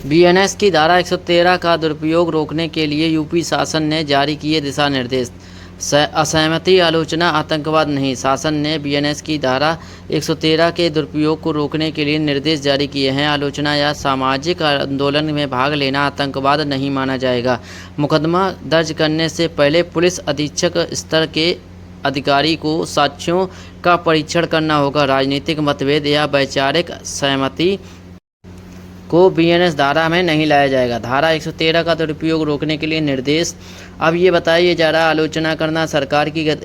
BNS की धारा 113 का दुरुपयोग रोकने के लिए यूपी शासन ने जारी किए दिशा निर्देश। असहमति, आलोचना, आतंकवाद नहीं। शासन ने बीएनएस की धारा 113 के दुरुपयोग को रोकने के लिए निर्देश जारी किए हैं। आलोचना या सामाजिक आंदोलन में भाग लेना आतंकवाद नहीं माना जाएगा। मुकदमा दर्ज करने से पहले पुलिस अधीक्षक स्तर के अधिकारी को साक्ष्यों का परीक्षण करना होगा। राजनीतिक मतभेद या वैचारिक सहमति को बीएनएस धारा में नहीं लाया जाएगा। धारा 113 का दुरुपयोग रोकने के लिए निर्देश। अब ये बताया जा रहा है, आलोचना करना, सरकार की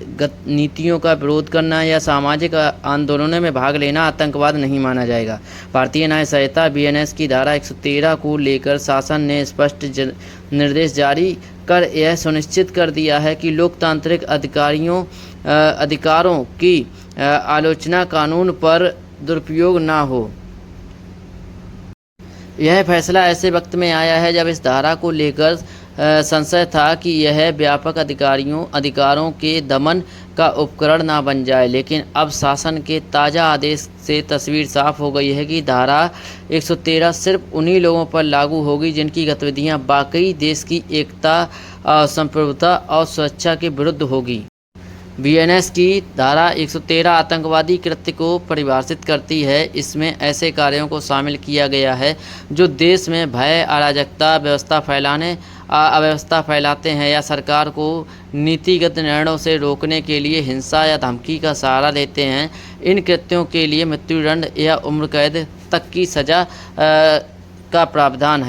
नीतियों का विरोध करना या सामाजिक आंदोलनों में भाग लेना आतंकवाद नहीं माना जाएगा। भारतीय न्याय संहिता बीएनएस की धारा 113 को लेकर शासन ने स्पष्ट निर्देश जारी कर यह सुनिश्चित कर दिया है कि लोकतांत्रिक अधिकारों की आलोचना कानून पर दुरुपयोग न हो। यह फैसला ऐसे वक्त में आया है जब इस धारा को लेकर संशय था कि यह व्यापक अधिकारों के दमन का उपकरण ना बन जाए। लेकिन अब शासन के ताज़ा आदेश से तस्वीर साफ हो गई है कि धारा 113 सिर्फ उन्हीं लोगों पर लागू होगी जिनकी गतिविधियां वाकई देश की एकता, संप्रभुता और सुरक्षा के विरुद्ध होगी। बीएनएस की धारा 113 आतंकवादी कृत्य को परिभाषित करती है। इसमें ऐसे कार्यों को शामिल किया गया है जो देश में भय, अराजकता, अव्यवस्था फैलाते हैं या सरकार को नीतिगत निर्णयों से रोकने के लिए हिंसा या धमकी का सहारा लेते हैं। इन कृत्यों के लिए मृत्युदंड या उम्र कैद तक की सज़ा का प्राविधान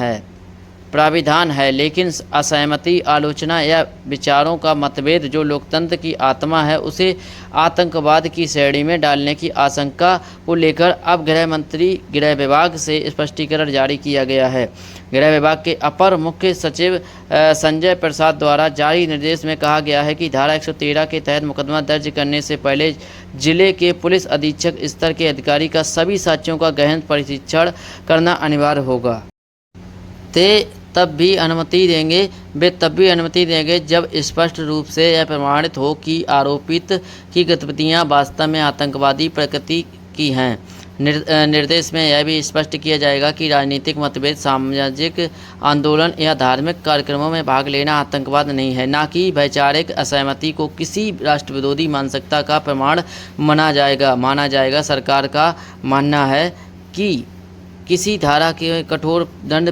है। लेकिन असहमति, आलोचना या विचारों का मतभेद जो लोकतंत्र की आत्मा है, उसे आतंकवाद की श्रेणी में डालने की आशंका को लेकर अब गृह विभाग से स्पष्टीकरण जारी किया गया है। गृह विभाग के अपर मुख्य सचिव संजय प्रसाद द्वारा जारी निर्देश में कहा गया है कि धारा 113 के तहत मुकदमा दर्ज करने से पहले जिले के पुलिस अधीक्षक स्तर के अधिकारी का सभी साक्ष्यों का गहन परीक्षण करना अनिवार्य होगा। वे तब भी अनुमति देंगे जब स्पष्ट रूप से यह प्रमाणित हो कि आरोपित की गतिविधियां वास्तव में आतंकवादी प्रकृति की हैं। निर्देश में यह भी स्पष्ट किया जाएगा कि राजनीतिक मतभेद, सामाजिक आंदोलन या धार्मिक कार्यक्रमों में भाग लेना आतंकवाद नहीं है, न कि वैचारिक असहमति को किसी राष्ट्रविरोधी मानसिकता का प्रमाण माना जाएगा। सरकार का मानना है कि किसी धारा के कठोर दंड